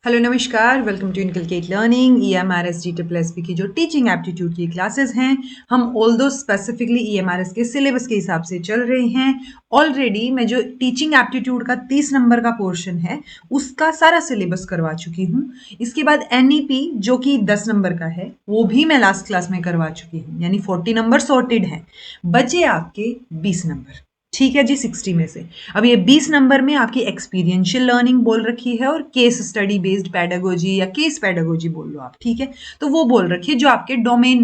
Hello नमस्कार, welcome to inculcate learning EMRS GSSB की जो टीचिंग एप्टीट्यूड की क्लासेस हैं, हम ऑल्दो स्पेसिफिकली EMRS के सिलेबस के हिसाब से चल रहे हैं। ऑलरेडी मैं जो टीचिंग एप्टीट्यूड का 30 नंबर का पोर्शन है उसका सारा सिलेबस करवा चुकी हूँ। इसके बाद NEP जो कि 10 नंबर का है वो भी मैं लास्ट क्लास में करवा चुकी हूँ, यानी 40 नंबर सॉर्टेड हैं। बचे आपके 20 नंबर, ठीक है जी, 60 में से। अब ये 20 नंबर में आपकी एक्सपीरियंशियल लर्निंग बोल रखी है और केस स्टडी बेस्ड पेडागोजी या केस पेडागोजी बोल लो आप, ठीक है। तो वो बोल रखी है जो आपके डोमेन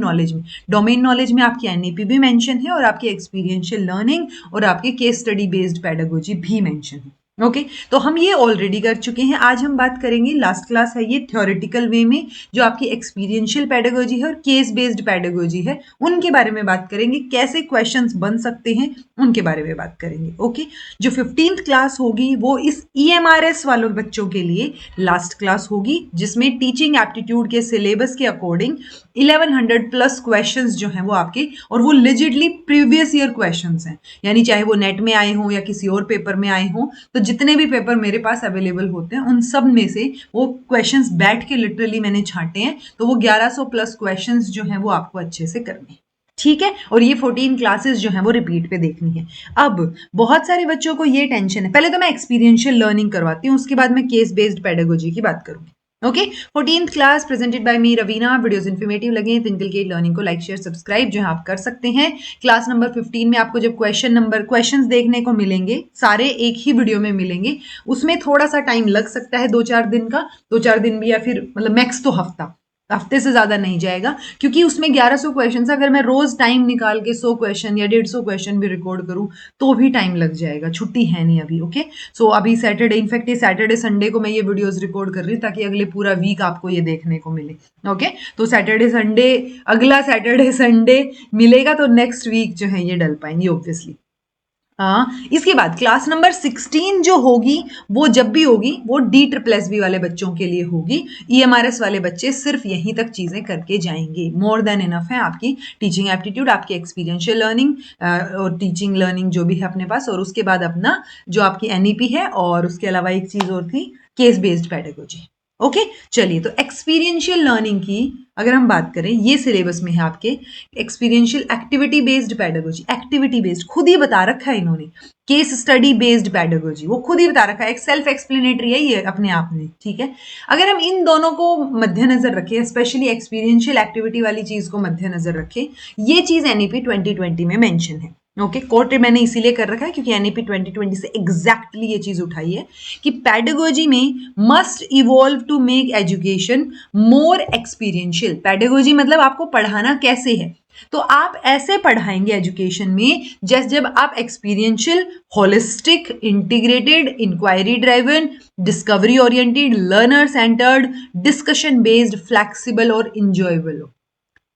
नॉलेज में आपकी NEP भी मेंशन है और आपकी एक्सपीरियंशियल लर्निंग और आपके केस स्टडी बेस्ड पेडागोजी भी मेंशन है। ओके तो हम ये ऑलरेडी कर चुके हैं। आज हम बात करेंगे, लास्ट क्लास है ये थ्योरेटिकल वे में, जो आपकी एक्सपीरियंशियल पेडागोजी है और केस बेस्ड पेडागोजी है उनके बारे में बात करेंगे, कैसे क्वेश्चंस बन सकते हैं उनके बारे में बात करेंगे। ओके जो 15th क्लास होगी वो इस EMRS वालों बच्चों के लिए लास्ट क्लास होगी, जिसमें टीचिंग एप्टीट्यूड के सिलेबस के अकॉर्डिंग 1100 प्लस क्वेश्चंस जो हैं वो आपके, और वो लेजिटली प्रीवियस ईयर क्वेश्चंस हैं, यानी चाहे वो नेट में आए हों या किसी और पेपर में आए हों, तो जितने भी पेपर मेरे पास अवेलेबल होते हैं उन सब में से वो क्वेश्चंस बैठ के लिटरली मैंने छांटे हैं। तो वो 1100 प्लस क्वेश्चंस जो हैं वो आपको अच्छे से करने हैं, ठीक है। और ये 14 क्लासेस जो हैं वो रिपीट पे देखनी है। अब बहुत सारे बच्चों को ये टेंशन है, पहले तो मैं एक्सपीरियंशियल लर्निंग करवाती हूँ, उसके बाद मैं केस बेस्ड पेडागोजी की बात करूंगी। Okay 14th class presented by me Raveena. Videos informative लगे तो इनकलकेट लर्निंग को लाइक शेयर सब्सक्राइब जो है आप कर सकते हैं। क्लास नंबर 15 में आपको जब क्वेश्चंस देखने को मिलेंगे, सारे एक ही वीडियो में मिलेंगे, उसमें थोड़ा सा टाइम लग सकता है, 2-4 दिन का, 2-4 दिन भी, या फिर मतलब मैक्स तो हफ्ते से ज्यादा नहीं जाएगा, क्योंकि उसमें 1100 क्वेश्चन, अगर मैं रोज टाइम निकाल के 100 क्वेश्चन या 150 क्वेश्चन भी रिकॉर्ड करूं तो भी टाइम लग जाएगा, छुट्टी है नहीं अभी। ओके सो अभी सैटरडे, इनफैक्ट ये सैटरडे संडे को मैं ये वीडियोस रिकॉर्ड कर रही हूँ ताकि अगले पूरा वीक आपको ये देखने को मिले। ओके तो अगला सैटरडे संडे मिलेगा तो नेक्स्ट वीक जो है ये डल पाएंगे ऑब्वियसली। इसके बाद क्लास नंबर 16 जो होगी वो जब भी होगी वो DSSB वाले बच्चों के लिए होगी। EMRS वाले बच्चे सिर्फ यहीं तक चीजें करके जाएंगे, मोर देन इनफ है आपकी टीचिंग एप्टीट्यूड, आपकी एक्सपीरियंशियल लर्निंग और टीचिंग लर्निंग जो भी है अपने पास, और उसके बाद अपना जो आपकी NEP है, और उसके अलावा एक चीज और थी, केस बेस्ड पेडागोजी। ओके चलिए, तो एक्सपीरियंशियल लर्निंग की अगर हम बात करें, ये सिलेबस में है आपके experiential activity based pedagogy, activity based खुद ही बता रखा है इन्होंने, केस स्टडी बेस्ड पेडागोजी वो खुद ही बता रखा है, एक सेल्फ एक्सप्लेनेटरी है ये अपने आप में, ठीक है। अगर हम इन दोनों को मद्देनजर रखें, स्पेशली एक्सपीरियंशियल एक्टिविटी वाली चीज को मद्देनजर रखें, ये चीज NEP 2020 में मेंशन है। ओके कोट मैंने इसीलिए कर रखा है क्योंकि NEP 2020 से एग्जैक्टली ये चीज उठाई है कि पेडागोजी में must evolve to make education more experiential. Pedagogy मतलब आपको पढ़ाना कैसे है, तो आप ऐसे पढ़ाएंगे एजुकेशन में जैसे जब आप experiential, holistic, integrated, inquiry driven, discovery oriented, learner centred, discussion based, flexible और इंजॉयबल हो।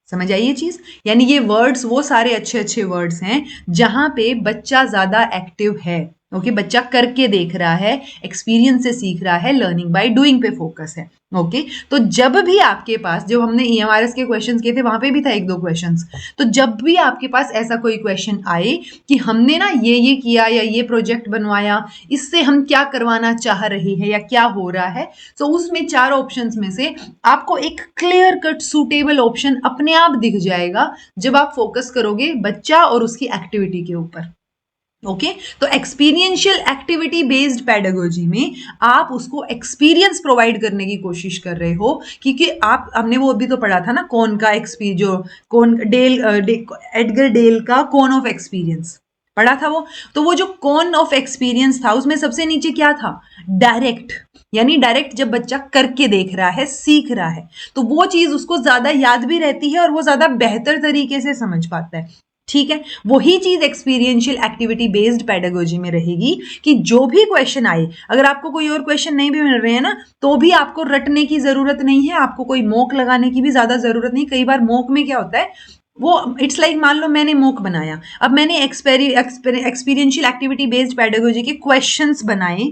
समझ आई ये चीज, यानी ये वर्ड्स वो सारे अच्छे अच्छे वर्ड्स हैं जहां पे बच्चा ज्यादा एक्टिव है। ओके बच्चा करके देख रहा है, एक्सपीरियंस से सीख रहा है, लर्निंग बाय डूइंग पे फोकस है। ओके तो जब भी आपके पास, जब हमने EMRS के क्वेश्चंस किए थे वहां पे भी था 1-2 क्वेश्चंस, तो जब भी आपके पास ऐसा कोई क्वेश्चन आए कि हमने ना ये किया या ये प्रोजेक्ट बनवाया, इससे हम क्या करवाना चाह रहे हैं या क्या हो रहा है, तो उसमें 4 ऑप्शंस में से आपको एक क्लियर कट सूटेबल ऑप्शन अपने आप दिख जाएगा जब आप फोकस करोगे बच्चा और उसकी एक्टिविटी के ऊपर। ओके तो एक्सपीरियंशियल एक्टिविटी बेस्ड पेडागोजी में आप उसको एक्सपीरियंस प्रोवाइड करने की कोशिश कर रहे हो, क्योंकि आप, हमने वो अभी तो पढ़ा था ना, कौन का एडगर डेल का कौन ऑफ एक्सपीरियंस पढ़ा था वो, तो वो जो कौन ऑफ एक्सपीरियंस था उसमें सबसे नीचे क्या था, डायरेक्ट, यानी डायरेक्ट जब बच्चा करके देख रहा है, सीख रहा है, तो वो चीज उसको ज्यादा याद भी रहती है और वो ज्यादा बेहतर तरीके से समझ पाता है, ठीक है। वही चीज एक्सपीरियंशियल एक्टिविटी बेस्ड पेडागोजी में रहेगी कि जो भी क्वेश्चन आए, अगर आपको कोई और क्वेश्चन नहीं भी मिल रहे हैं ना, तो भी आपको रटने की जरूरत नहीं है, आपको कोई मॉक लगाने की भी ज्यादा जरूरत नहीं। कई बार मॉक में क्या होता है, वो इट्स लाइक मान लो मैंने मॉक बनाया, अब मैंने एक्सपीरियंशियल एक्टिविटी बेस्ड पेडागोजी के क्वेश्चंस बनाए,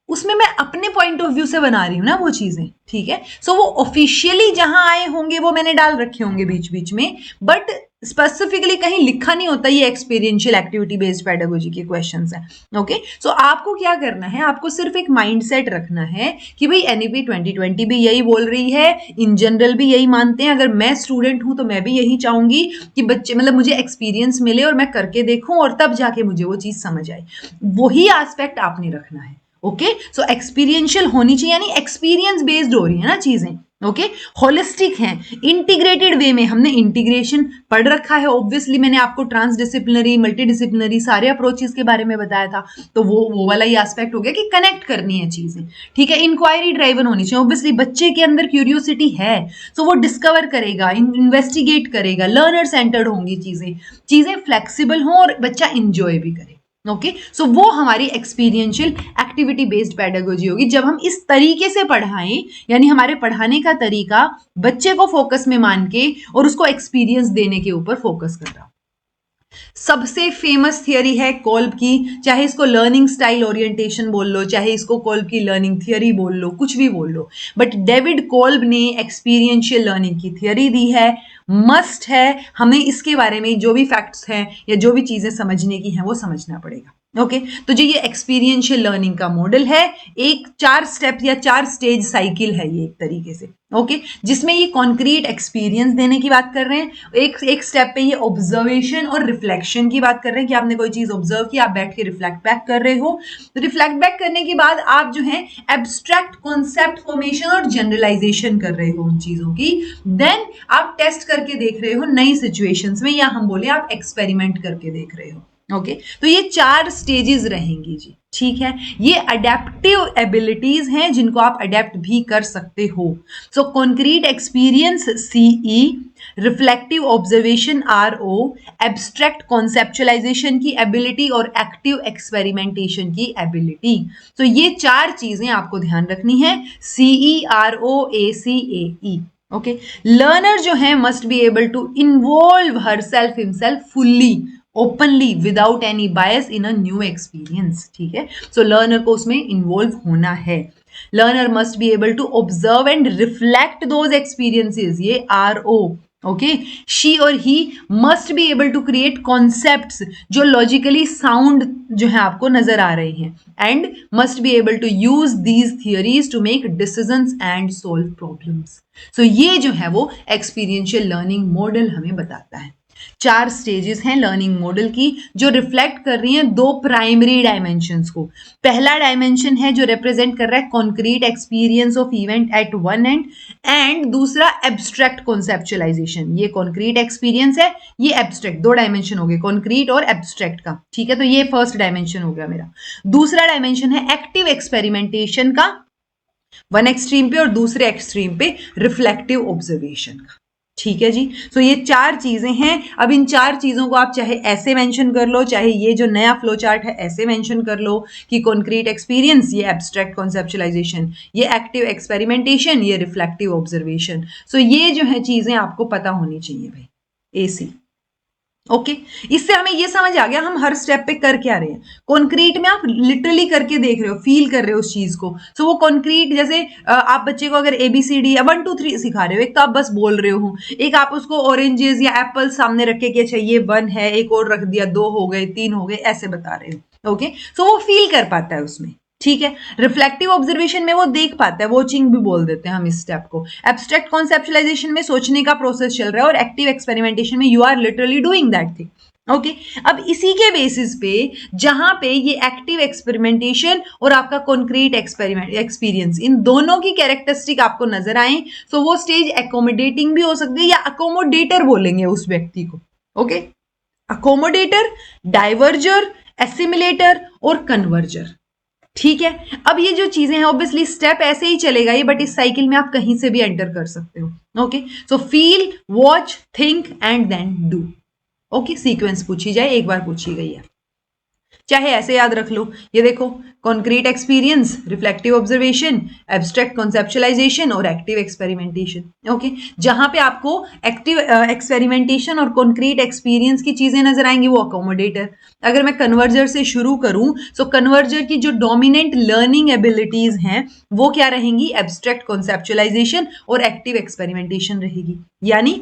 उसमें मैं अपने पॉइंट ऑफ व्यू से बना रही हूँ ना वो चीजें, ठीक है। सो वो ऑफिशियली जहां आए होंगे वो मैंने डाल रखे होंगे बीच बीच में, बट स्पेसिफिकली कहीं लिखा नहीं होता ये एक्सपीरियंशियल एक्टिविटी बेस्ड पेडागोजी के क्वेश्चंस हैं। ओके, सो आपको क्या करना है, आपको सिर्फ एक माइंडसेट रखना है कि भाई एनईपी 2020 भी यही बोल रही है, इन जनरल भी यही मानते हैं, अगर मैं स्टूडेंट हूं तो मैं भी यही चाहूंगी कि बच्चे मतलब मुझे एक्सपीरियंस मिले और मैं करके देखूं और तब जाके मुझे वो चीज समझ आए, वही एस्पेक्ट आपने रखना है। ओके, सो एक्सपीरियंशियल होनी चाहिए, यानी एक्सपीरियंस बेस्ड हो रही है ना चीजें। ओके, होलिस्टिक है, इंटीग्रेटेड वे में, हमने इंटीग्रेशन पढ़ रखा है ऑब्वियसली, मैंने आपको ट्रांसडिसिप्लिनरी मल्टीडिसिप्लिनरी सारे अप्रोचेस के बारे में बताया था, तो वो वाला ये एस्पेक्ट हो गया कि कनेक्ट करनी है चीजें। ठीक है, इंक्वायरी ड्राइवन होनी चाहिए, ऑब्वियसली बच्चे के अंदर क्यूरियोसिटी है तो वो डिस्कवर करेगा, इन्वेस्टिगेट करेगा, लर्नर सेंटर्ड होंगी चीजें फ्लेक्सिबल हों और बच्चा इंजॉय भी करे। ओके, सो वो हमारी एक्सपीरियंशियल एक्टिविटी बेस्ड पेडागोजी होगी, जब हम इस तरीके से पढ़ाएं, यानी हमारे पढ़ाने का तरीका बच्चे को फोकस में मान के और उसको एक्सपीरियंस देने के ऊपर फोकस कर रहा। सबसे फेमस थियरी है कोल्ब की, चाहे इसको लर्निंग स्टाइल ओरिएंटेशन बोल लो, चाहे इसको कोल्ब की लर्निंग थियरी बोल लो, कुछ भी बोल लो, बट डेविड कोल्ब ने एक्सपीरियंशियल लर्निंग की थियरी दी है, मस्ट है, हमें इसके बारे में जो भी फैक्ट्स हैं या जो भी चीजें समझने की हैं वो समझना पड़ेगा। ओके, तो जो ये एक्सपीरियंशियल लर्निंग का मॉडल है, एक 4 स्टेप या 4 स्टेज साइकिल है ये एक तरीके से। ओके, जिसमें ये कॉन्क्रीट एक्सपीरियंस देने की बात कर रहे हैं, एक स्टेप पे ये ऑब्जर्वेशन और रिफ्लेक्शन की बात कर रहे हैं कि आपने कोई चीज ऑब्जर्व की, आप बैठ के रिफ्लेक्ट बैक कर रहे हो, तो रिफ्लेक्ट बैक करने के बाद आप जो है एब्स्ट्रैक्ट कॉन्सेप्ट फॉर्मेशन और जनरलाइजेशन कर रहे हो उन चीजों की, देन आप टेस्ट करके देख रहे हो नई सिचुएशंस में, या हम बोले आप एक्सपेरिमेंट करके देख रहे हो। ओके, तो ये 4 स्टेजेस रहेंगी जी। ठीक है, ये अडेप्टिव एबिलिटीज हैं जिनको आप अडेप्ट भी कर सकते हो। So concrete experience CE, reflective observation RO, abstract conceptualization की एबिलिटी और एक्टिव एक्सपेरिमेंटेशन की एबिलिटी। तो ये 4 चीजें आपको ध्यान रखनी है, CE RO AC AE। Okay, learner जो है must be able to involve herself himself fully, openly, without any bias in a new experience. ठीक है, सो लर्नर को उसमें इन्वॉल्व होना है। Learner must be able to observe and reflect those experiences, ये RO। Okay, she और he must be able to create concepts जो logically sound जो है आपको नजर आ रहे हैं, and must be able to use these theories to make decisions and solve problems. So ये जो है वो एक्सपीरियंशियल लर्निंग मॉडल हमें बताता है। 4 स्टेजेस हैं लर्निंग मॉडल की जो रिफ्लेक्ट कर रही हैं 2 प्राइमरी डायमेंशंस को। पहला डायमेंशन है जो रिप्रेजेंट कर रहा है concrete experience of event at one and, and दूसरा एब्स्ट्रैक्ट कॉन्सेप्चुअलाइजेशन। ये कॉन्क्रीट एक्सपीरियंस है, ये एब्स्ट्रैक्ट, 2 डायमेंशन हो गए कॉन्क्रीट और एब्स्ट्रैक्ट का। ठीक है, तो ये फर्स्ट डायमेंशन हो गया मेरा। दूसरा डायमेंशन है एक्टिव एक्सपेरिमेंटेशन का, वन एक्सट्रीम पे, और दूसरे एक्सट्रीम पे रिफ्लेक्टिव ऑब्जर्वेशन का। ठीक है जी, सो ये 4 चीजें हैं। अब इन 4 चीजों को आप चाहे ऐसे मेंशन कर लो, चाहे ये जो नया फ्लो चार्ट है ऐसे मेंशन कर लो कि कॉन्क्रीट एक्सपीरियंस, ये एब्स्ट्रैक्ट कॉन्सेप्चुअलाइजेशन, ये एक्टिव एक्सपेरिमेंटेशन, ये रिफ्लेक्टिव ऑब्जर्वेशन। सो ये जो है चीजें आपको पता होनी चाहिए भाई, AC। ओके, इससे हमें ये समझ आ गया हम हर स्टेप पे कर क्या रहे हैं। कॉन्क्रीट में आप लिटरली करके देख रहे हो, फील कर रहे हो उस चीज को। सो वो कॉन्क्रीट, जैसे आप बच्चे को अगर ABCD या 1 2 3 सिखा रहे हो, एक तो आप बस बोल रहे हो, एक आप उसको ऑरेंजेस या एप्पल सामने रख के कि अच्छा ये 1 है, एक और रख दिया, 2 हो गए, 3 हो गए, ऐसे बता रहे हो। ओके, सो वो फील कर पाता है उसमें। ठीक है, रिफ्लेक्टिव ऑब्जर्वेशन में वो देख पाता है, वॉचिंग भी बोल देते हैं हम इस स्टेप को। एब्स्ट्रैक्ट कॉन्सेप्चुअलाइजेशन में सोचने का प्रोसेस चल रहा है, और एक्टिव एक्सपेरिमेंटेशन में you are literally doing that thing. Okay, अब इसी के बेसिस पे जहां पे ये एक्टिव एक्सपेरिमेंटेशन और आपका कॉन्क्रीट एक्सपीरियंस, इन दोनों की कैरेक्टरिस्टिक आपको नजर आए, सो वो स्टेज एकोमोडेटिंग भी हो सकती है, या अकोमोडेटर बोलेंगे उस व्यक्ति को। ओके, अकोमोडेटर, डाइवर्जर, एसिमिलेटर और कन्वर्जर। ठीक है, अब ये जो चीजें हैं ऑब्वियसली स्टेप ऐसे ही चलेगा ये, बट इस साइकिल में आप कहीं से भी एंटर कर सकते हो। Okay, so feel, watch, think and then do. Okay, sequence पूछी जाए, एक बार पूछी गई है, चाहे ऐसे याद रख लो। ये देखो, concrete experience, reflective observation, abstract conceptualisation और एक्टिव एक्सपेरिमेंटेशन। ओके, जहां पे आपको एक्टिव एक्सपेरिमेंटेशन और कॉन्क्रीट एक्सपीरियंस की चीजें नजर आएंगी वो अकोमोडेटर। अगर मैं कन्वर्जर से शुरू करूं, सो कन्वर्जर की जो डोमिनेंट लर्निंग एबिलिटीज हैं वो क्या रहेंगी, एब्स्ट्रैक्ट कॉन्सेप्चुअलाइजेशन और एक्टिव एक्सपेरिमेंटेशन रहेगी। यानी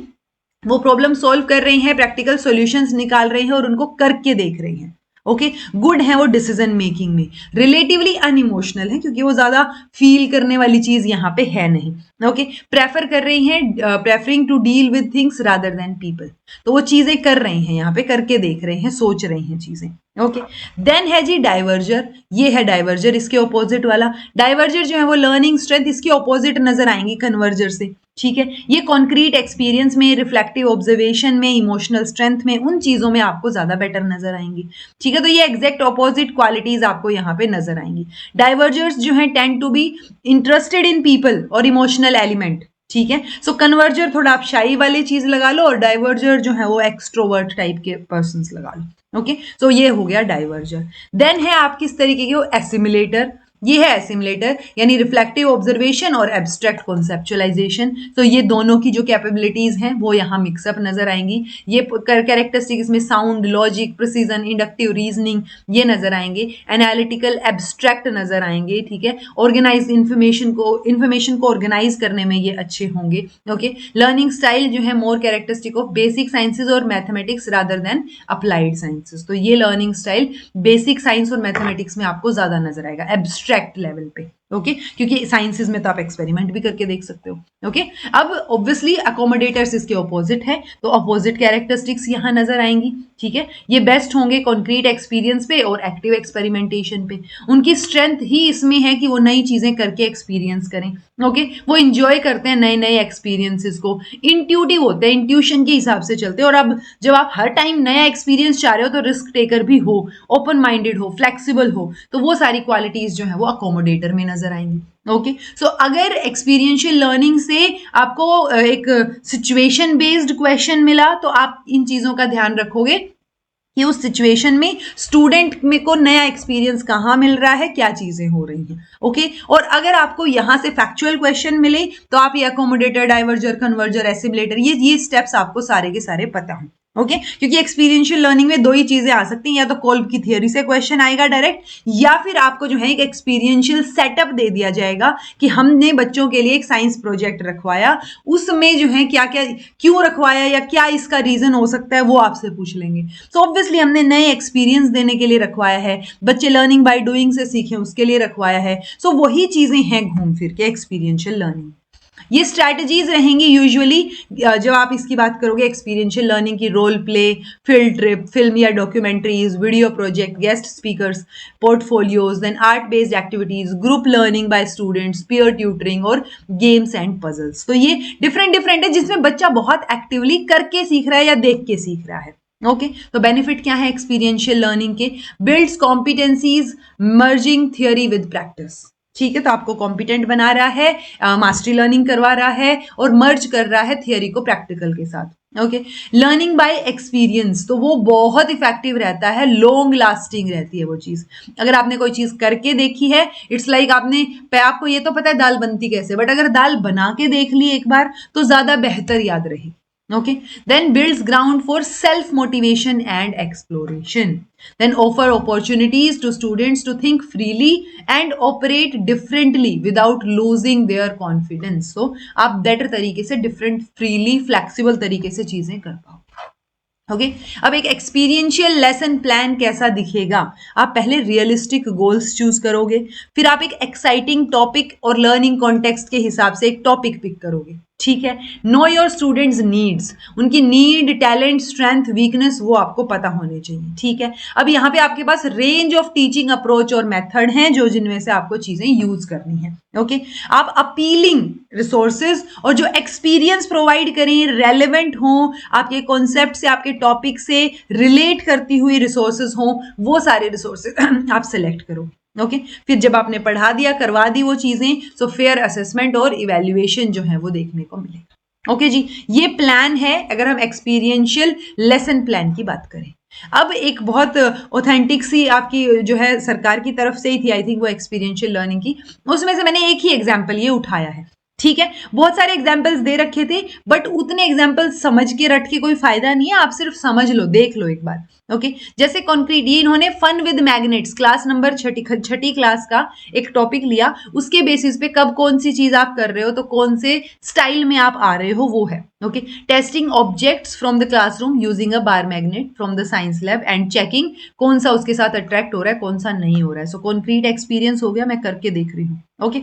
वो प्रॉब्लम सॉल्व कर रहे हैं, प्रैक्टिकल सॉल्यूशंस निकाल रहे हैं और उनको करके देख रहे हैं। ओके, गुड है वो डिसीजन मेकिंग में, रिलेटिवली अनइमोशनल है क्योंकि वो ज्यादा फील करने वाली चीज यहाँ पे है नहीं। ओके, प्रेफर कर रही हैं, preferring to deal with things rather than people, तो वो चीजें कर रहे हैं, यहाँ पे करके देख रहे हैं, सोच रहे हैं चीजें। ओके, देन है जी डाइवर्जर, ये है डाइवर्जर, इसके ऑपोजिट वाला। डाइवर्जर जो है वो लर्निंग स्ट्रेंथ, इसकी ऑपोजिट नजर आएंगी कन्वर्जर से। ठीक है, ये कॉन्क्रीट एक्सपीरियंस में, रिफ्लेक्टिव ऑब्जर्वेशन में, इमोशनल स्ट्रेंथ में, उन चीजों में आपको ज्यादा बेटर नजर आएंगी। ठीक है, तो ये एग्जैक्ट ऑपोजिट क्वालिटीज आपको यहाँ पे नजर आएंगी। डाइवर्जर्स जो है tend to be interested in people और इमोशनल एलिमेंट। ठीक है, सो कन्वर्जर थोड़ा आप शाई वाली चीज लगा लो और डाइवर्जर जो है वो एक्सट्रोवर्ट टाइप के पर्सन्स लगा लो। ओके, सो ये हो गया डाइवर्जर। देन है आप किस तरीके के, वो एसिमुलेटर, ये है एसिमुलेटर, यानी रिफ्लेक्टिव ऑब्जर्वेशन और एब्स्ट्रैक्ट कॉन्सेप्चुअलाइजेशन। तो ये दोनों की जो कैपेबिलिटीज हैं वो यहाँ मिक्सअप नजर आएंगी। ये कैरेक्टरिस्टिक इसमें sound, logic, precision, inductive reasoning ये नजर आएंगे। एनालिटिकल एब्स्ट्रैक्ट नजर आएंगे। ठीक है, ऑर्गेनाइज इन्फॉर्मेशन को ऑर्गेनाइज करने में ये अच्छे होंगे। ओके, लर्निंग स्टाइल जो है मोर कैरेक्टरिस्टिक ऑफ बेसिक साइंसेज और mathematics rather than applied sciences. तो ये लर्निंग स्टाइल बेसिक साइंस और मैथमेटिक्स में आपको ज्यादा नजर आएगा, एब्स्ट्रैक्ट लेवल पे। ओके, क्योंकि साइंसेज में तो आप एक्सपेरिमेंट भी करके देख सकते हो। ओके, अब ऑब्वियसली अकोमोडेटर्स इसके ऑपोजिट है, तो ऑपोजिट कैरेक्टरिस्टिक्स यहां नजर आएंगी। ठीक है, ये बेस्ट होंगे कॉन्क्रीट एक्सपीरियंस पे और एक्टिव एक्सपेरिमेंटेशन पे। उनकी स्ट्रेंथ ही इसमें है कि वो नई चीजें करके एक्सपीरियंस करें। ओके, वो इंजॉय करते हैं नए नए एक्सपीरियंसेस को, इंट्यूटिव होते हैं, इंट्यूशन के हिसाब से चलते हैं। और अब जब आप हर टाइम नया एक्सपीरियंस चाह रहे हो तो रिस्क टेकर भी हो, ओपन माइंडेड हो, फ्लेक्सिबल हो, तो वो सारी क्वालिटीज जो है वो अकोमोडेटर में नजर आएंगी। ओके, सो अगर एक्सपीरियंशियल लर्निंग से आपको एक सिचुएशन बेस्ड क्वेश्चन मिला तो आप इन चीजों का ध्यान रखोगे कि उस सिचुएशन में स्टूडेंट में को नया एक्सपीरियंस कहाँ मिल रहा है, क्या चीजें हो रही हैं। ओके, और अगर आपको यहां से फैक्चुअल क्वेश्चन मिले तो आप ये अकोमोडेटर, डाइवर्जर, कन्वर्जर, एसिमुलेटर, ये स्टेप्स आपको सारे के सारे पता हों। ओके, क्योंकि एक्सपीरियंशियल लर्निंग में दो ही चीजें आ सकती हैं, या तो कोल्ब की थियरी से क्वेश्चन आएगा डायरेक्ट, या फिर आपको जो है एक एक्सपीरियंशियल सेटअप दे दिया जाएगा कि हमने बच्चों के लिए एक साइंस प्रोजेक्ट रखवाया, उसमें जो है क्या क्या क्यों रखवाया या क्या इसका रीजन हो सकता है वो आपसे पूछ लेंगे। तो ऑब्वियसली हमने नए एक्सपीरियंस देने के लिए रखवाया है, बच्चे लर्निंग बाय डूइंग से सीखें उसके लिए रखवाया है। सो वही चीजें हैं घूम फिर के एक्सपीरियंशियल लर्निंग। ये स्ट्रैटेजीज रहेंगी यूजुअली जब आप इसकी बात करोगे एक्सपीरियंशियल लर्निंग की, role play, field trip, film या documentaries, video project, guest speakers, portfolios, then art based activities, group learning by students, peer tutoring और गेम्स एंड पजल्स। तो ये डिफरेंट है जिसमें बच्चा बहुत एक्टिवली करके सीख रहा है या देख के सीख रहा है। ओके, तो बेनिफिट क्या है एक्सपीरियंशियल लर्निंग के, builds competencies merging theory with practice. ठीक है, तो आपको कॉम्पिटेंट बना रहा है, मास्टरी लर्निंग करवा रहा है और मर्ज कर रहा है थियरी को प्रैक्टिकल के साथ। ओके, लर्निंग बाय एक्सपीरियंस, तो वो बहुत इफेक्टिव रहता है, लॉन्ग लास्टिंग रहती है वो चीज। अगर आपने कोई चीज करके देखी है, इट्स लाइक आपको ये तो पता है दाल बनती कैसे, बट अगर दाल बना के देख ली एक बार तो ज्यादा बेहतर याद रही। Okay, then builds ground for self motivation and exploration, then offer opportunities to students to think freely and operate differently without losing their confidence. So आप better तरीके से different, freely, flexible तरीके से चीजें कर पाओ। ओके, अब एक एक्सपीरियंशियल लेसन प्लान कैसा दिखेगा, आप पहले रियलिस्टिक गोल्स चूज करोगे, फिर आप एक एक्साइटिंग टॉपिक और लर्निंग कॉन्टेक्स्ट के हिसाब से एक टॉपिक पिक करोगे। ठीक है, नो योर स्टूडेंट्स नीड्स, उनकी नीड, टैलेंट, स्ट्रेंथ, वीकनेस वो आपको पता होने चाहिए। ठीक है, अब यहाँ पे आपके पास रेंज ऑफ टीचिंग अप्रोच और मेथड हैं जो जिनमें से आपको चीजें यूज करनी है। ओके, आप अपीलिंग रिसोर्सेज और जो एक्सपीरियंस प्रोवाइड करें, रेलेवेंट हो, आपके कॉन्सेप्ट से, आपके टॉपिक से रिलेट करती हुई रिसोर्सेज हो, वो सारे रिसोर्सेज आप सिलेक्ट करो। ओके, फिर जब आपने पढ़ा दिया, करवा दी वो चीजें, सो फेयर असेसमेंट और इवैल्यूएशन जो है वो देखने को मिलेगा। ओके जी, ये प्लान है अगर हम एक्सपीरियंशियल लेसन प्लान की बात करें। अब एक बहुत ऑथेंटिक सी आपकी जो है सरकार की तरफ से ही थी, आई थिंक वो एक्सपीरियंशियल लर्निंग की, उसमें से मैंने एक ही एग्जाम्पल ये उठाया है। ठीक है, बहुत सारे एग्जाम्पल्स दे रखे थे, बट उतने एग्जाम्पल्स समझ के रट के कोई फायदा नहीं है, आप सिर्फ समझ लो, देख लो एक बार। ओके, जैसे कॉन्क्रीट, ये इन्होंने fun with magnets class number छठी क्लास का एक टॉपिक लिया, उसके बेसिस पे कब कौन सी चीज आप कर रहे हो तो कौन से स्टाइल में आप आ रहे हो वो है। Okay, testing objects from the classroom using a bar magnet from the science lab and checking कौन सा उसके साथ अट्रैक्ट हो रहा है कौन सा नहीं हो रहा है। सो कॉन्क्रीट एक्सपीरियंस हो गया, मैं करके देख रही हूँ। ओके,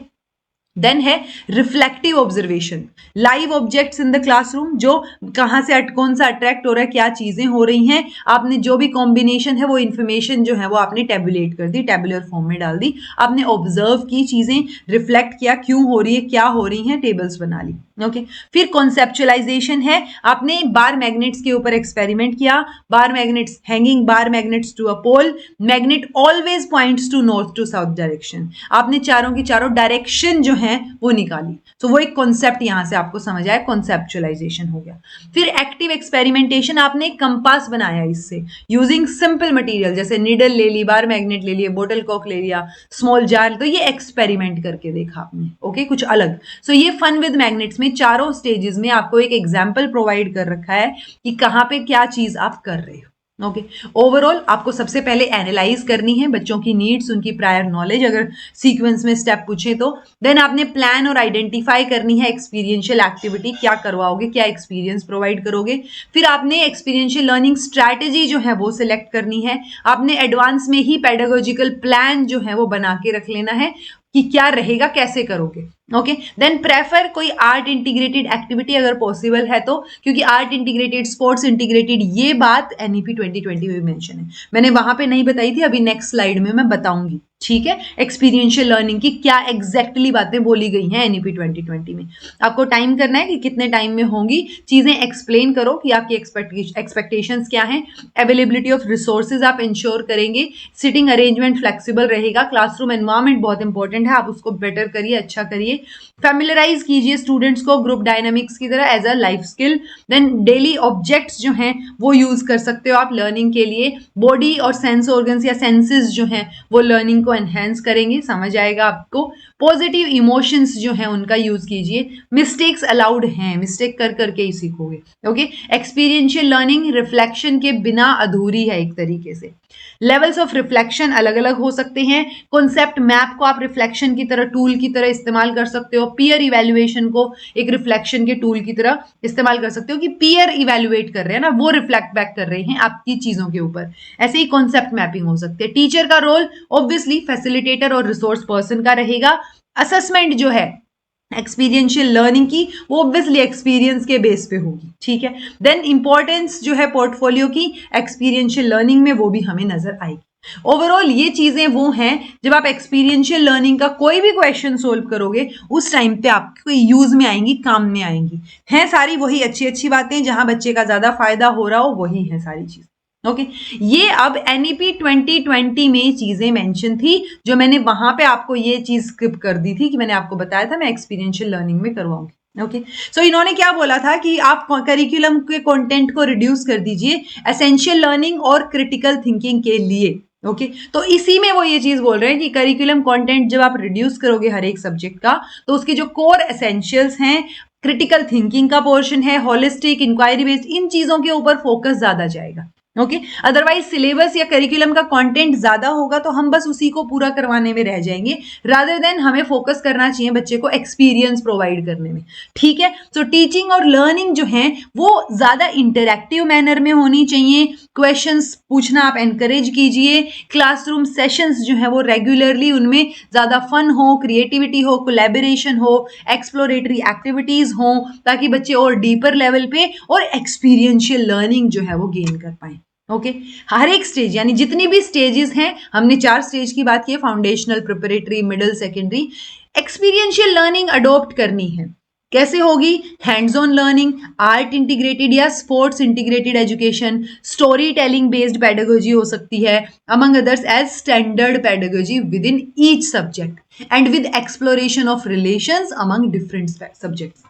देन है reflective observation, live objects in the classroom, जो कहाँ से कौन सा अट्रैक्ट हो रहा है, क्या चीजें हो रही हैं, आपने जो भी कॉम्बिनेशन है वो इन्फॉर्मेशन जो है वो आपने टेबुलेट कर दी, टेबुलर फॉर्म में डाल दी, आपने ऑब्जर्व की चीजें, रिफ्लेक्ट किया क्यों हो रही है क्या हो रही हैं, टेबल्स बना ली। ओके, फिर कॉन्सेप्चुअलाइजेशन है, आपने बार मैग्नेट्स के ऊपर एक्सपेरिमेंट किया, bar magnets, hanging bar magnets to a pole, magnet always points to north to south direction, आपने चारों की चारों डायरेक्शन जो है वो निकाली। तो वो एक कॉन्सेप्ट यहां से आपको समझ आया, कॉन्सेप्चुअलाइजेशन हो गया। फिर एक्टिव एक्सपेरिमेंटेशन, आपने कंपास बनाया इससे यूजिंग सिंपल मटेरियल, जैसे नीडल ले ली, बार मैग्नेट ले लिए, बोटल कॉक ले लिया, स्मॉल जार, तो ये एक्सपेरिमेंट करके देखा आपने। ओके, कुछ अलग। सो ये फन विद मैग्नेट्स में चारों स्टेजेस में आपको एक एग्जाम्पल प्रोवाइड कर रखा है कि कहां पे क्या चीज आप कर रहे हो। ओके, ओवरऑल आपको सबसे पहले एनालाइज करनी है बच्चों की नीड्स, उनकी प्रायर नॉलेज, अगर सीक्वेंस में स्टेप पूछे तो। देन आपने प्लान और आइडेंटिफाई करनी है एक्सपीरियंशियल एक्टिविटी, क्या करवाओगे, क्या एक्सपीरियंस प्रोवाइड करोगे। फिर आपने एक्सपीरियंशियल लर्निंग स्ट्रैटेजी जो है वो सिलेक्ट करनी है, आपने एडवांस में ही पेडागोजिकल प्लान जो है वो बना के रख लेना है कि क्या रहेगा, कैसे करोगे। ओके, देन प्रेफर कोई आर्ट इंटीग्रेटेड एक्टिविटी अगर पॉसिबल है तो, क्योंकि आर्ट इंटीग्रेटेड, स्पोर्ट्स इंटीग्रेटेड, ये बात एनईपी 2020 में मेंशन है, मैंने वहां पे नहीं बताई थी, अभी नेक्स्ट स्लाइड में मैं बताऊंगी। ठीक है, एक्सपीरियंशियल लर्निंग की क्या एग्जैक्टली बातें बोली गई हैं एनईपी 2020 में। आपको टाइम करना है कि कितने टाइम में होंगी चीजें, एक्सप्लेन करो कि आपकी एक्सपेक्टेशंस क्या हैं, अवेलेबिलिटी ऑफ रिसोर्सेज आप इंश्योर करेंगे, सिटिंग अरेंजमेंट फ्लेक्सिबल रहेगा, क्लासरूम एनवायरमेंट बहुत इंपॉर्टेंट है, आप उसको बेटर करिए, अच्छा करिए, फैमिलराइज कीजिए स्टूडेंट्स को ग्रुप डायनामिक्स की तरह as a life skill. Then daily objects जो हैं वो यूज कर सकते हो आप लर्निंग के लिए, बॉडी और सेंस ऑर्गन्स या सेंसेस जो हैं वो लर्निंग को एनहेंस करेंगे, समझ आएगा आपको। पॉजिटिव इमोशंस जो हैं उनका यूज कीजिए, मिस्टेक्स अलाउड हैं, मिस्टेक कर करके ही सीखोगे। ओके, एक्सपीरियंशियल लर्निंग रिफ्लेक्शन के बिना अधूरी है एक तरीके से। लेवल्स ऑफ रिफ्लेक्शन अलग अलग हो सकते हैं, कॉन्सेप्ट मैप को आप रिफ्लेक्शन की तरह, टूल की तरह इस्तेमाल कर सकते हो, पीयर इवैल्यूएशन को एक रिफ्लेक्शन के टूल की तरह इस्तेमाल कर सकते हो कि पीयर इवैल्यूएट कर रहे हैं ना, वो रिफ्लेक्ट बैक कर रहे हैं आपकी चीजों के ऊपर, ऐसे ही कॉन्सेप्ट मैपिंग हो सकती है। टीचर का रोल ऑब्वियसली फैसिलिटेटर और रिसोर्स पर्सन का रहेगा। असेसमेंट जो है एक्सपीरियंशियल लर्निंग की वो ऑब्वियसली एक्सपीरियंस के बेस पे होगी। ठीक है, देन इंपॉर्टेंस जो है पोर्टफोलियो की एक्सपीरियंशियल लर्निंग में वो भी हमें नजर आएगी। ओवरऑल ये चीजें वो हैं जब आप एक्सपीरियंशियल लर्निंग का कोई भी क्वेश्चन सोल्व करोगे उस टाइम पे आपको यूज में आएंगी, काम में आएंगी, हैं सारी वही अच्छी अच्छी बातें, जहां बच्चे का ज्यादा फायदा हो रहा हो वही है सारी चीज। ओके, ये अब एनईपी 2020 में चीजें मेंशन थी जो मैंने वहां पे आपको ये चीज स्किप कर दी थी कि मैंने आपको बताया था मैं एक्सपीरियंशियल लर्निंग में करवाऊंगी। ओके, सो इन्होंने क्या बोला था कि आप करिकुलम के कंटेंट को रिड्यूस कर दीजिए एसेंशियल लर्निंग और क्रिटिकल थिंकिंग के लिए। ओके, तो इसी में वो ये चीज बोल रहे हैं कि करिकुलम कंटेंट जब आप रिड्यूस करोगे हर एक सब्जेक्ट का तो उसके जो कोर एसेंशियल्स हैं, क्रिटिकल थिंकिंग का पोर्शन है, होलिस्टिक, इंक्वायरी बेस्ड, इन चीजों के ऊपर फोकस ज्यादा जाएगा। ओके, अदरवाइज सिलेबस या करिकुलम का कंटेंट ज्यादा होगा तो हम बस उसी को पूरा करवाने में रह जाएंगे, रादर देन हमें फोकस करना चाहिए बच्चे को एक्सपीरियंस प्रोवाइड करने में। ठीक है, तो टीचिंग और लर्निंग जो है वो ज्यादा इंटरैक्टिव मैनर में होनी चाहिए, क्वेश्चंस पूछना आप एनकरेज कीजिए, क्लासरूम सेशंस जो है वो रेगुलरली उनमें ज्यादा फन हो, क्रिएटिविटी हो, कोलैबोरेशन हो, एक्सप्लोरेटरी एक्टिविटीज हो, ताकि बच्चे और डीपर लेवल पे और एक्सपीरियंशियल लर्निंग जो है वो गेन कर पाए। ओके, हर एक स्टेज यानी जितनी भी स्टेजेस हैं, हमने 4 स्टेज की बात की है, foundational, preparatory, middle, secondary, experiential learning adopt करनी है। कैसे होगी? Hands on learning, art integrated या sports integrated education, story telling based pedagogy हो सकती है, among others as standard pedagogy within each subject and with exploration of relations among different subjects.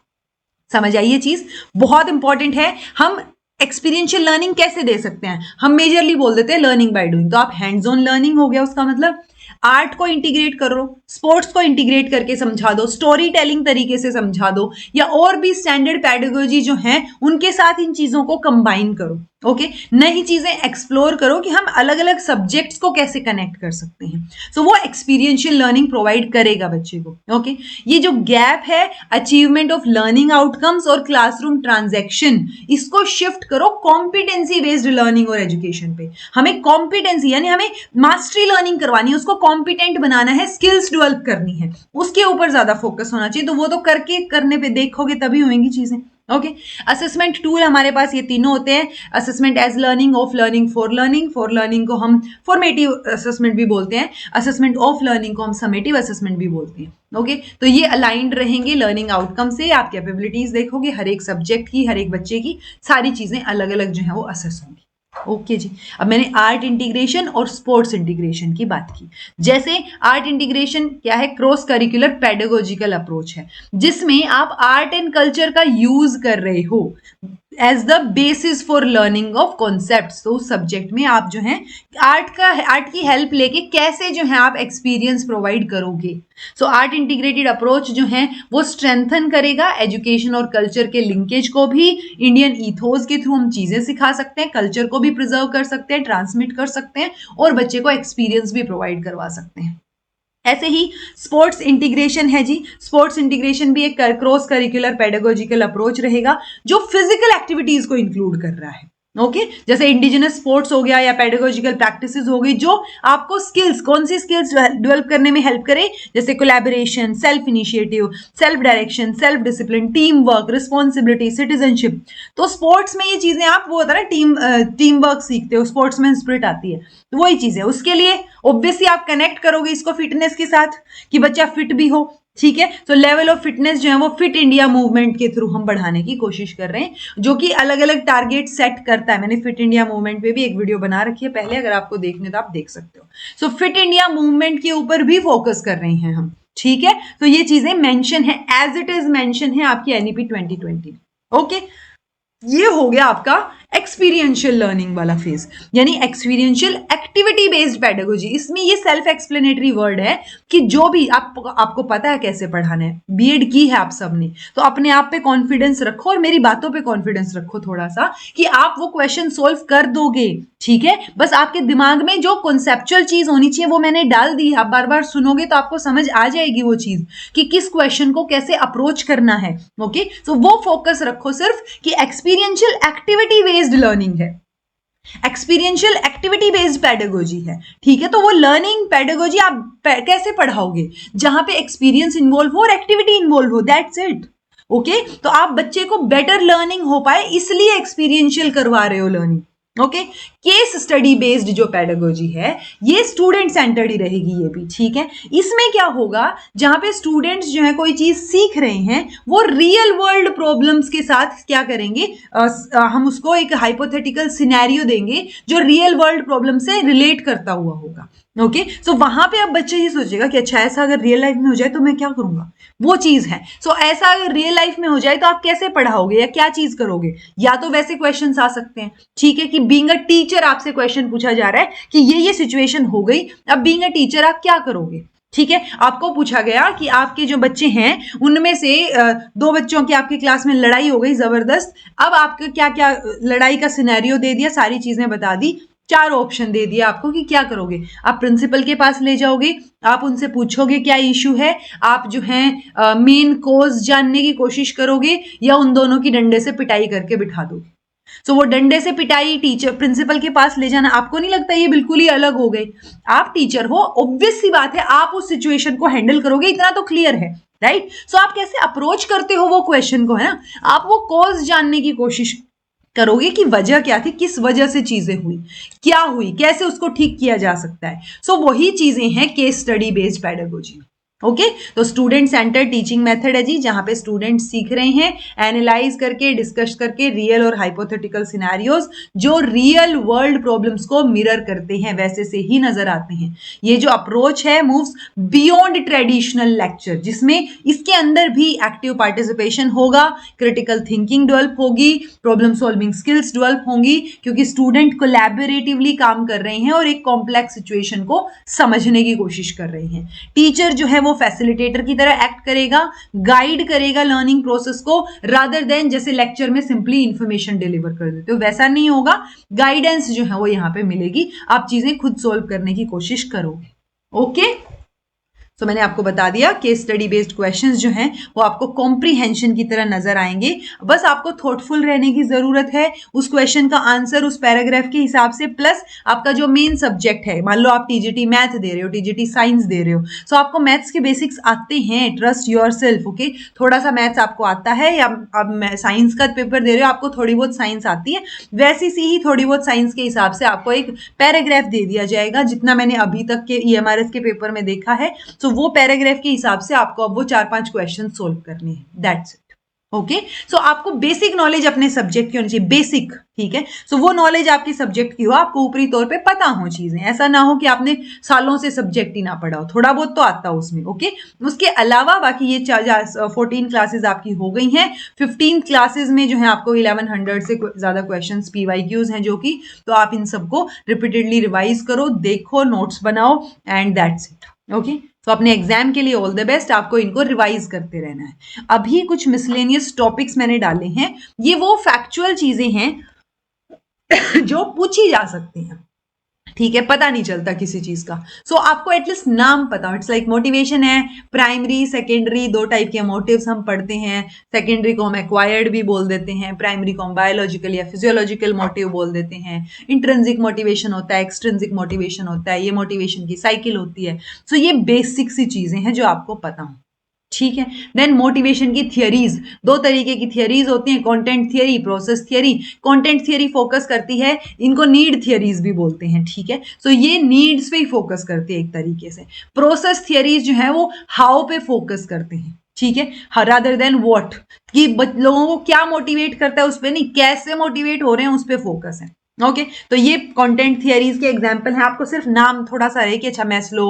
समझ आई ये चीज? बहुत इंपॉर्टेंट है। हम एक्सपीरियंशियल लर्निंग कैसे दे सकते हैं? हम मेजरली बोल देते हैं लर्निंग बाय डूइंग, तो आप हैंड्स ऑन लर्निंग हो गया उसका मतलब, आर्ट को इंटीग्रेट करो, स्पोर्ट्स को इंटीग्रेट करके समझा दो, स्टोरी टेलिंग तरीके से समझा दो, या और भी स्टैंडर्ड पैडागोजी जो है उनके साथ इन चीजों को कंबाइन करो। ओके, नई चीजें एक्सप्लोर करो कि हम अलग अलग सब्जेक्ट्स को कैसे कनेक्ट कर सकते हैं। सो वो एक्सपीरियंशियल लर्निंग प्रोवाइड करेगा बच्चे को। ओके, ये जो गैप है अचीवमेंट ऑफ लर्निंग आउटकम्स और क्लासरूम ट्रांजैक्शन, इसको शिफ्ट करो कॉम्पिटेंसी बेस्ड लर्निंग और एजुकेशन पे। हमें कॉम्पिटेंसी यानी हमें मास्टरी लर्निंग करवानी है, उसको कॉम्पिटेंट बनाना है, स्किल्स डेवलप करनी है, उसके ऊपर ज्यादा फोकस होना चाहिए। तो वो तो करने पे देखोगे तभी होंगी चीजें। ओके, असेसमेंट टूल हमारे पास ये तीनों होते हैं, assessment as learning, of learning, for learning. For learning को हम फॉर्मेटिव असेसमेंट भी बोलते हैं, असेसमेंट ऑफ लर्निंग को हम समेटिव असेसमेंट भी बोलते हैं। ओके, तो ये अलाइंड रहेंगे लर्निंग आउटकम से। आप कैपेबिलिटीज देखोगे हर एक सब्जेक्ट की, हर एक बच्चे की, सारी चीजें अलग अलग जो है वो असेस होंगी। ओके जी, अब मैंने आर्ट इंटीग्रेशन और स्पोर्ट्स इंटीग्रेशन की बात की। जैसे आर्ट इंटीग्रेशन क्या है, क्रॉस करिकुलर पेडागोजिकल अप्रोच है, जिसमें आप आर्ट एंड कल्चर का यूज कर रहे हो as the basis for learning of concepts. तो उस सब्जेक्ट में आप जो है आर्ट की हेल्प लेके कैसे जो है आप एक्सपीरियंस प्रोवाइड करोगे। सो आर्ट इंटीग्रेटेड अप्रोच जो है वो स्ट्रेंथन करेगा एजुकेशन और कल्चर के लिंकेज को भी। इंडियन ईथोस के थ्रू हम चीजें सिखा सकते हैं, कल्चर को भी प्रिजर्व कर सकते हैं, ट्रांसमिट कर सकते हैं, और बच्चे को एक्सपीरियंस भी प्रोवाइड करवा सकते हैं। ऐसे ही स्पोर्ट्स इंटीग्रेशन है जी, स्पोर्ट्स इंटीग्रेशन भी एक क्रॉस करिकुलर पेडागोजिकल अप्रोच रहेगा जो फिजिकल एक्टिविटीज को इंक्लूड कर रहा है। ओके, जैसे इंडिजिनस स्पोर्ट्स हो गया या पेडागोजिकल प्रैक्टिसेस हो गई जो आपको स्किल्स, कौन सी स्किल्स डेवलप करने में हेल्प करे, जैसे collaboration, self initiative, self direction, self discipline, team work, responsibility, citizenship. तो स्पोर्ट्स में ये चीजें आप वो होता है ना टीम वर्क सीखते हो, स्पोर्ट्समैन स्पिरिट आती है, तो वही चीज है। उसके लिए ऑब्वियसली आप कनेक्ट करोगे इसको फिटनेस के साथ कि बच्चा फिट भी हो। ठीक है, तो लेवल ऑफ फिटनेस जो है वो फिट इंडिया मूवमेंट के थ्रू हम बढ़ाने की कोशिश कर रहे हैं, जो कि अलग अलग टारगेट सेट करता है। मैंने फिट इंडिया मूवमेंट पे भी एक वीडियो बना रखी है पहले, अगर आपको देखने तो आप देख सकते हो। सो फिट इंडिया मूवमेंट के ऊपर भी फोकस कर रहे हैं हम। ठीक है, तो ये चीजें मेंशन है, एज इट इज मेंशन है आपकी एनईपी 2020। ओके, ये हो गया आपका एक्सपीरियंशियल लर्निंग वाला फेज, यानी एक्सपीरियंशियल एक्टिविटी बेस्ड पेडागोजी। इसमें ये सेल्फ एक्सप्लेनेटरी वर्ड है कि जो भी आपको पता है कैसे पढ़ाना है, बीएड की है आप सबने, तो अपने आप पे कॉन्फिडेंस रखो और मेरी बातों पे कॉन्फिडेंस रखो थोड़ा सा कि आप वो क्वेश्चन सोल्व कर दोगे। ठीक है, बस आपके दिमाग में जो कॉन्सेप्चुअल चीज होनी चाहिए वो मैंने डाल दी। आप बार बार सुनोगे तो आपको समझ आ जाएगी वो चीज कि किस क्वेश्चन को कैसे अप्रोच करना है। ओके, सो वो फोकस रखो सिर्फ कि एक्सपीरियंशियल एक्टिविटी बेस्ड लर्निंग है, एक्सपीरियंशियल एक्टिविटी बेस्ड पेडागोजी है। ठीक है, तो वो लर्निंग पेडागोजी आप कैसे पढ़ाओगे जहां पे एक्सपीरियंस इन्वॉल्व हो और एक्टिविटी इन्वॉल्व हो, दैट्स इट। ओके, तो आप बच्चे को बेटर लर्निंग हो पाए इसलिए एक्सपीरियंशियल करवा रहे हो learning. Okay, case study based जो पेडागोजी है ये स्टूडेंट सेंटर्ड ही रहेगी ये भी। ठीक है, इसमें क्या होगा, जहां पे स्टूडेंट्स जो है कोई चीज सीख रहे हैं वो रियल वर्ल्ड प्रॉब्लम्स के साथ क्या करेंगे, हम उसको एक हाइपोथेटिकल सिनेरियो देंगे जो रियल वर्ल्ड प्रॉब्लम से रिलेट करता हुआ होगा। ओके, सो वहां पे अब बच्चा ये सोचेगा कि अच्छा ऐसा अगर रियल लाइफ में हो जाए तो मैं क्या करूंगा, वो चीज है। सो ऐसा अगर रियल लाइफ में हो जाए तो आप कैसे पढ़ाओगे या क्या चीज करोगे, या तो वैसे क्वेश्चंस आ सकते हैं। ठीक है, कि बीइंग अ टीचर आपसे क्वेश्चन पूछा जा रहा है कि ये सिचुएशन हो गई, अब बीइंग अ टीचर आप क्या करोगे। ठीक है, आपको पूछा गया कि आपके जो बच्चे हैं उनमें से 2 बच्चों की आपकी क्लास में लड़ाई हो गई जबरदस्त, अब आपको क्या क्या लड़ाई का सिनेरियो दे दिया, सारी चीजें बता दी, 4 ऑप्शन दे दिया आपको कि क्या करोगे। आप प्रिंसिपल के पास ले जाओगे, आप उनसे पूछोगे क्या इशू है, आप जो है मेन कोज जानने की कोशिश करोगे, या उन दोनों की डंडे से पिटाई करके बिठा दोगे। सो वो डंडे से पिटाई टीचर प्रिंसिपल के पास ले जाना, आपको नहीं लगता ये बिल्कुल ही अलग हो गई। आप टीचर हो, ऑब्वियस सी बात है आप उस सिचुएशन को हैंडल करोगे, इतना तो क्लियर है, राइट। सो आप कैसे अप्रोच करते हो वो क्वेश्चन को, है ना, आप वो कॉज जानने की कोशिश करोगे कि वजह क्या थी, किस वजह से चीजें हुई, क्या हुई, कैसे उसको ठीक किया जा सकता है। सो वही चीजें हैं केस स्टडी बेस्ड पेडागोजी में। ओके तो स्टूडेंट सेंटर टीचिंग मेथड है जी, जहां पे स्टूडेंट सीख रहे हैं एनालाइज करके, डिस्कस करके रियल और हाइपोथेटिकल सिनेरियोज जो रियल वर्ल्ड प्रॉब्लम्स को मिरर करते हैं वैसे से ही नजर आते हैं। ये जो अप्रोच है मूव्स बियॉन्ड ट्रेडिशनल लेक्चर, जिसमें इसके अंदर भी एक्टिव पार्टिसिपेशन होगा, क्रिटिकल थिंकिंग डेवलप होगी, प्रॉब्लम सॉल्विंग स्किल्स डेवलप होंगी, क्योंकि स्टूडेंट कोलैबोरेटिवली काम कर रहे हैं और एक कॉम्प्लेक्स सिचुएशन को समझने की कोशिश कर रहे हैं। टीचर जो है वो फैसिलिटेटर की तरह एक्ट करेगा, गाइड करेगा लर्निंग प्रोसेस को, रादर देन जैसे लेक्चर में सिंपली इंफॉर्मेशन डिलीवर कर देते हो वैसा नहीं होगा। गाइडेंस जो है वो यहां पे मिलेगी, आप चीजें खुद सोल्व करने की कोशिश करोगे। ओके तो मैंने आपको बता दिया केस स्टडी बेस्ड क्वेश्चंस जो हैं वो आपको कॉम्प्रीहेंशन की तरह नजर आएंगे, बस आपको थॉटफुल रहने की जरूरत है, उस क्वेश्चन का आंसर उस पैराग्राफ के हिसाब से, प्लस आपका जो मेन सब्जेक्ट है, मान लो आप टीजीटी मैथ दे रहे हो, टीजीटी साइंस दे रहे हो, सो आपको मैथ्स के बेसिक्स आते हैं, ट्रस्ट योरसेल्फ। ओके थोड़ा सा मैथ्स आपको आता है, या आप साइंस का पेपर दे रहे हो आपको थोड़ी बहुत साइंस आती है, वैसी सी ही थोड़ी बहुत साइंस के हिसाब से आपको एक पैराग्राफ दे दिया जाएगा, जितना मैंने अभी तक के ईएमआरएस के पेपर में देखा है। तो वो पैराग्राफ के हिसाब से आपको अब वो 4-5 क्वेश्चन सोल्व करने हैं, दैट्स इट। ओके सो आपको बेसिक नॉलेज अपने सब्जेक्ट की होनी चाहिए, बेसिक, ठीक है। सो वो नॉलेज आपकी सब्जेक्ट की हो, आपको ऊपरी तौर पे पता हो चीजें, ऐसा ना हो कि आपने सालों से सब्जेक्ट ही ना पढ़ा हो, थोड़ा बहुत तो आता हो उसमें। ओके उसके अलावा बाकी ये 14 क्लासेस आपकी हो गई हैं। 15 क्लासेस में जो है आपको 1100 से ज्यादा क्वेश्चंस पीवाईक्यूज हैं जो कि, तो आप इन सबको रिपीटेडली रिवाइज करो, देखो, नोट्स बनाओ, एंड दैट्स इट। ओके तो अपने एग्जाम के लिए ऑल द बेस्ट, आपको इनको रिवाइज करते रहना है। अभी कुछ मिसलेनियस टॉपिक्स मैंने डाले हैं, ये वो फैक्चुअल चीजें हैं जो पूछी जा सकती हैं, ठीक है, पता नहीं चलता किसी चीज का, सो आपको एटलीस्ट नाम पता हो। इट्स लाइक मोटिवेशन है, प्राइमरी सेकेंडरी दो टाइप के मोटिव्स हम पढ़ते हैं, सेकेंडरी को हम एक्वायर्ड भी बोल देते हैं, प्राइमरी को हम बायोलॉजिकल या फिजियोलॉजिकल मोटिव बोल देते हैं, इंट्रिंसिक मोटिवेशन होता है, एक्सट्रिंसिक मोटिवेशन होता है, ये मोटिवेशन की साइकिल होती है। सो ये बेसिक सी चीजें हैं जो आपको पता हो, ठीक है। देन मोटिवेशन की थियरीज, दो तरीके की थियरीज होती हैं, content theory, process theory. Content theory focus करती है, इनको नीड थियरीज भी बोलते हैं, ठीक है। सो ये नीड्स पे ही फोकस करती है एक तरीके से। प्रोसेस थियरीज जो है वो हाउ पे फोकस करते हैं, ठीक है, रादर देन व्हाट, कि लोगों को क्या मोटिवेट करता है उस पर नहीं, कैसे मोटिवेट हो रहे हैं उस पर फोकस है। ओके तो ये कंटेंट थियरीज के एग्जांपल हैं, आपको सिर्फ नाम थोड़ा सा रहे कि अच्छा मैस्लो,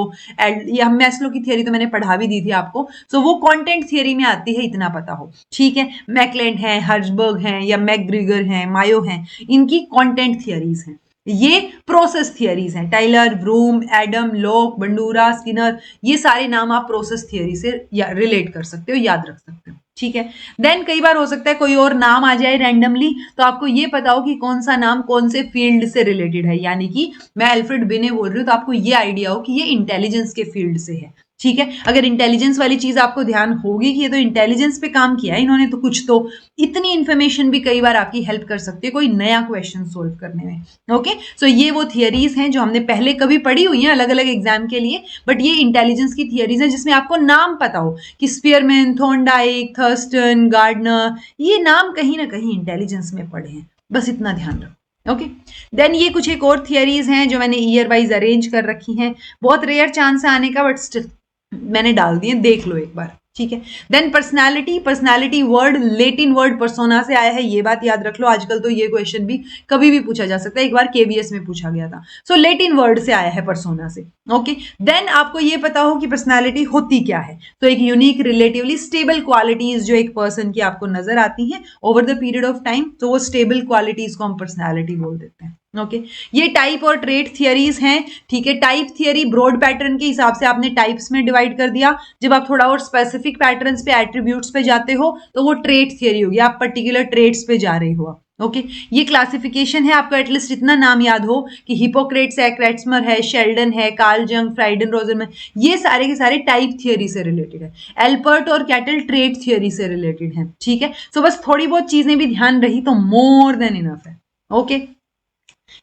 या मैस्लो की थियरी तो मैंने पढ़ा भी दी थी आपको, सो वो कंटेंट थियरी में आती है, इतना पता हो, ठीक है। मैकलेंड है, हर्जबर्ग हैं, या मैकग्रीगर हैं, मायो हैं, इनकी कंटेंट थियरीज हैं। ये प्रोसेस थियरीज हैं, Tyler, Bloom, Adam, Locke, Bandura, Skinner, ये सारे नाम आप प्रोसेस थियरी से रिलेट कर सकते हो, याद रख सकते हो, ठीक है। देन कई बार हो सकता है कोई और नाम आ जाए रैंडमली, तो आपको ये पता हो कि कौन सा नाम कौन से फील्ड से रिलेटेड है, यानी कि मैं अल्फ्रेड बिने बोल रही हूँ तो आपको ये आइडिया हो कि ये इंटेलिजेंस के फील्ड से है, ठीक है। अगर इंटेलिजेंस वाली चीज आपको ध्यान होगी कि ये तो इंटेलिजेंस पे काम किया है इन्होंने, तो कुछ तो इतनी इंफॉर्मेशन भी कई बार आपकी हेल्प कर सकती है कोई नया क्वेश्चन सोल्व करने में। ओके सो ये वो थियरीज हैं जो हमने पहले कभी पढ़ी हुई हैं अलग अलग एग्जाम के लिए, बट ये इंटेलिजेंस की थियरीज हैं जिसमें आपको नाम पता हो कि स्पीयरमैन, थॉर्नडाइक, थर्स्टन, गार्डनर, ये नाम कहीं ना कहीं इंटेलिजेंस में पढ़े हैं, बस इतना ध्यान रखो। ओके देन ये कुछ एक और थियरीज हैं जो मैंने ईयर वाइज अरेंज कर रखी हैं, बहुत रेयर चांस है आने का, बट स्टिल मैंने डाल दिए, देख लो एक बार, ठीक है। Then personality, personality word Latin word persona से आया है, ये बात याद रख लो, आजकल तो ये क्वेश्चन भी कभी भी पूछा जा सकता है, एक बार केवीएस में पूछा गया था, सो लेटिन वर्ड से आया है पर्सोना से। ओके देन आपको ये पता हो कि पर्सनालिटी होती क्या है, तो एक यूनिक रिलेटिवली स्टेबल क्वालिटीज जो एक पर्सन की आपको नजर आती हैं over the period of time, तो वो स्टेबल क्वालिटीज को हम पर्सनालिटी बोल देते हैं। ओके ये टाइप और ट्रेट थियरीज हैं, ठीक है। टाइप थियरी ब्रॉड पैटर्न के हिसाब से आपने टाइप्स में डिवाइड कर दिया, जब आप थोड़ा और स्पेसिफिक पैटर्न्स पे, एट्रीब्यूट्स पे जाते हो तो वो ट्रेट थियरी होगी, आप पर्टिकुलर ट्रेट्स पे जा रहे हो। ओके ये क्लासिफिकेशन है, आपको एटलीस्ट इतना नाम याद हो कि हिपोक्रेट्स है, क्रेट्समर है, शेल्डन है, कार्ल जंग, फ्राइडन, रोजरमैन, ये सारे के सारे टाइप थियरी से रिलेटेड है। एल्पर्ट और कैटल ट्रेट थियरी से रिलेटेड है, ठीक है। सो बस थोड़ी बहुत चीजें भी ध्यान रही तो मोर देन इनफ है। ओके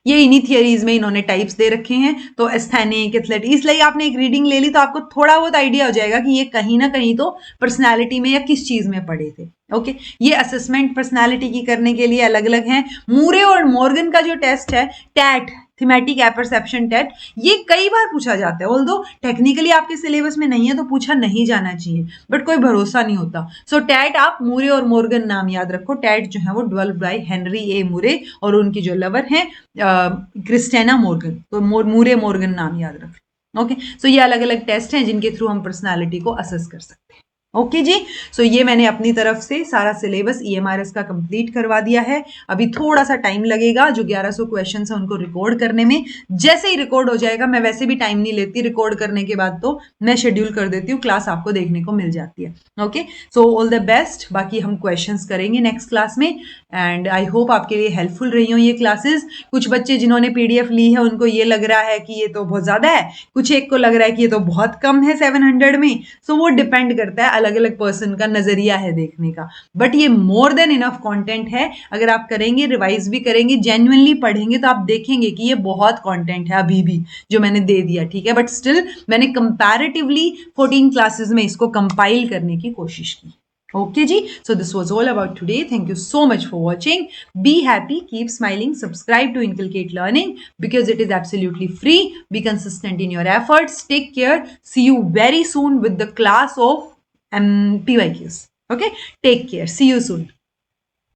ये इन्हीं थियरीज में इन्होंने टाइप्स दे रखे हैं, तो एस्थेनिक, एथलेटिक, इसलिए आपने एक रीडिंग ले ली तो आपको थोड़ा बहुत आइडिया हो जाएगा कि ये कहीं ना कहीं तो पर्सनालिटी में या किस चीज में पढ़े थे। ओके ये असेसमेंट पर्सनालिटी की करने के लिए अलग अलग हैं। मूरे और मॉर्गन का जो टेस्ट है, टैट थीमेटिक एपरसेप्शन टेस्ट, ये कई बार पूछा जाता है, ऑल्दो टेक्निकली आपके सिलेबस में नहीं है तो पूछा नहीं जाना चाहिए, बट कोई भरोसा नहीं होता। सो टैट आप मूरे और मॉर्गन नाम याद रखो। टैट जो है वो डेवलप्ड बाय हेनरी ए मूरे और उनकी जो लवर है क्रिस्टेना मॉर्गन, तो मूरे मॉर्गन नाम याद रख। ओके, सो ये अलग अलग टेस्ट हैं जिनके थ्रू हम पर्सनालिटी को असेस कर सकते हैं। ओके जी, सो ये मैंने अपनी तरफ से सारा सिलेबस ईएमआरएस का कंप्लीट करवा दिया है। अभी थोड़ा सा टाइम लगेगा जो 1100 क्वेश्चन है उनको रिकॉर्ड करने में। जैसे ही रिकॉर्ड हो जाएगा, मैं वैसे भी टाइम नहीं लेती, रिकॉर्ड करने के बाद तो मैं शेड्यूल कर देती हूँ, क्लास आपको देखने को मिल जाती है। Okay, so all the best. बाकी हम क्वेश्चंस करेंगे नेक्स्ट क्लास में, एंड आई होप आपके लिए हेल्पफुल रही हो ये क्लासेस। कुछ बच्चे जिन्होंने पीडीएफ ली है उनको ये लग रहा है कि ये तो बहुत ज्यादा है, कुछ एक को लग रहा है कि ये तो बहुत कम है 700 में। सो वो डिपेंड करता है, अलग अलग पर्सन का नजरिया है देखने का, बट ये मोर देन इनफ कंटेंट है। अगर आप करेंगे, रिवाइज भी करेंगे, जेन्युइनली पढ़ेंगे, तो आप देखेंगे कि ये बहुत कंटेंट है अभी भी जो मैंने दे दिया, ठीक है, बट स्टिल मैंने कंपैरेटिवली 14 क्लासेस में इसको कंपाइल करने की कोशिश की। Okay ji, so this was all about today. Thank you so much for watching. Be happy, keep smiling, subscribe to Inculcate Learning because it is absolutely free. Be consistent in your efforts. Take care. See you very soon with the class of PYQs. Okay, take care. See you soon.